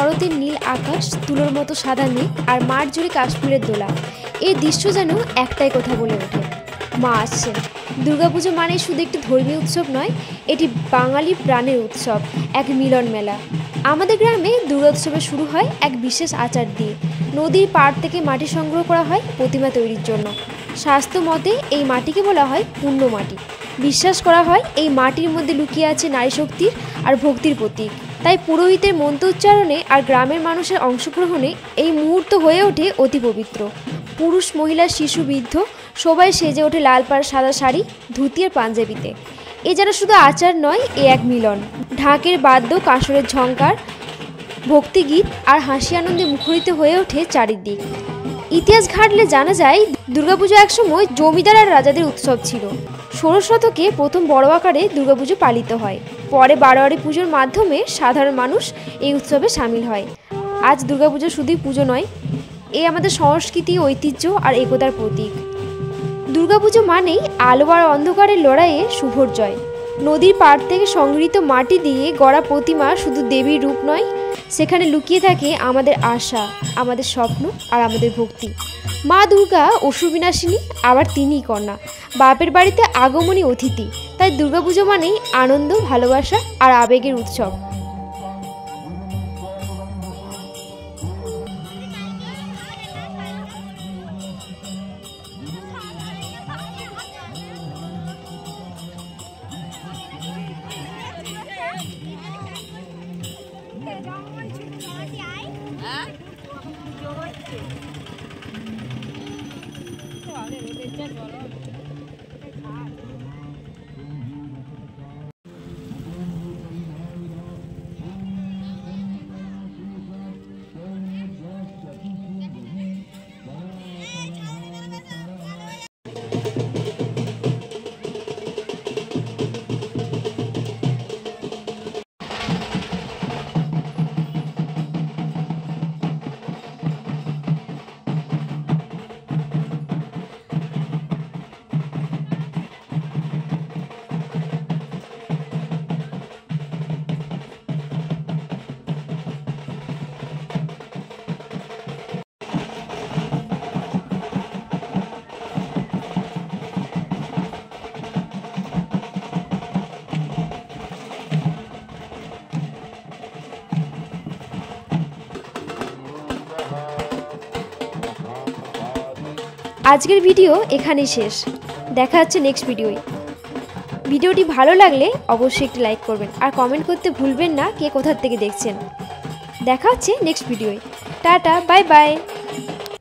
শরতের নীল আকাশ, তুলোর মতো সাদা মেঘ আর মাঠ জুড়ে কাশ্মীরের দোলা। এই দৃশ্য যেন একটাই কথা বলে ওঠে, মা আসছেন। দুর্গাপুজো মানে শুধু একটি ধর্মীয় উৎসব নয়, এটি বাঙালি প্রাণের উৎসব, এক মিলন মেলা। আমাদের গ্রামে দুর্গোৎসবে শুরু হয় এক বিশেষ আচার দিয়ে। নদীর পাড় থেকে মাটি সংগ্রহ করা হয় প্রতিমা তৈরির জন্য। শাস্ত্র মতে এই মাটিকে বলা হয় পুণ্য মাটি। বিশ্বাস করা হয় এই মাটির মধ্যে লুকিয়ে আছে নারী শক্তির আর ভক্তির প্রতীক। তাই পুরোহিতের মন্ত্রোচ্চারণে আর গ্রামের মানুষের অংশগ্রহণে এই মুহূর্ত হয়ে ওঠে অতি পবিত্র। পুরুষ, মহিলা, শিশু, বৃদ্ধ সবাই সেজে ওঠে লাল পাড় সাদা শাড়ি, ধুতি আর পাঞ্জাবিতে। এ যেন শুধু আচার নয়, এ এক মিলন। ঢাকের বাদ্য, কাঁসরের ঝংকার, ভক্তিগীত আর হাসি আনন্দে মুখরিত হয়ে ওঠে চারিদিক। ইতিহাস ঘাটলে জানা যায় দুর্গাপুজো একসময় জমিদার আর রাজাদের উৎসব ছিল। 16 শতকে প্রথম বড় আকারে দুর্গাপুজো পালিত হয়। পরে বারোয়ারি পুজোর মাধ্যমে সাধারণ মানুষ এই উৎসবে সামিল হয়। আজ দুর্গাপুজো শুধুই পুজো নয়, এ আমাদের সংস্কৃতি, ঐতিহ্য আর একতার প্রতীক। দুর্গাপুজো মানেই আলো আর অন্ধকারের লড়াইয়ে শুভর জয়। নদীর পাড় থেকে সংগৃহীত মাটি দিয়ে গড়া প্রতিমা শুধু দেবীর রূপ নয়, সেখানে লুকিয়ে থাকে আমাদের আশা, আমাদের স্বপ্ন আর আমাদের ভক্তি। মা দুর্গা অসুর বিনাশিনী, আবার তিনিই কন্যা, বাপের বাড়িতে আগমনী অতিথি। তাই দুর্গাপুজো মানেই আনন্দ, ভালোবাসা আর আবেগের উৎসব। আজকের ভিডিও এখানেই শেষ। দেখা হচ্ছে নেক্সট ভিডিওয়। ভিডিওটি ভালো লাগলে অবশ্যই একটি লাইক করবেন আর কমেন্ট করতে ভুলবেন না কে কোথা থেকে দেখছেন। দেখা হচ্ছে নেক্সট ভিডিওয়। Tata, bye by.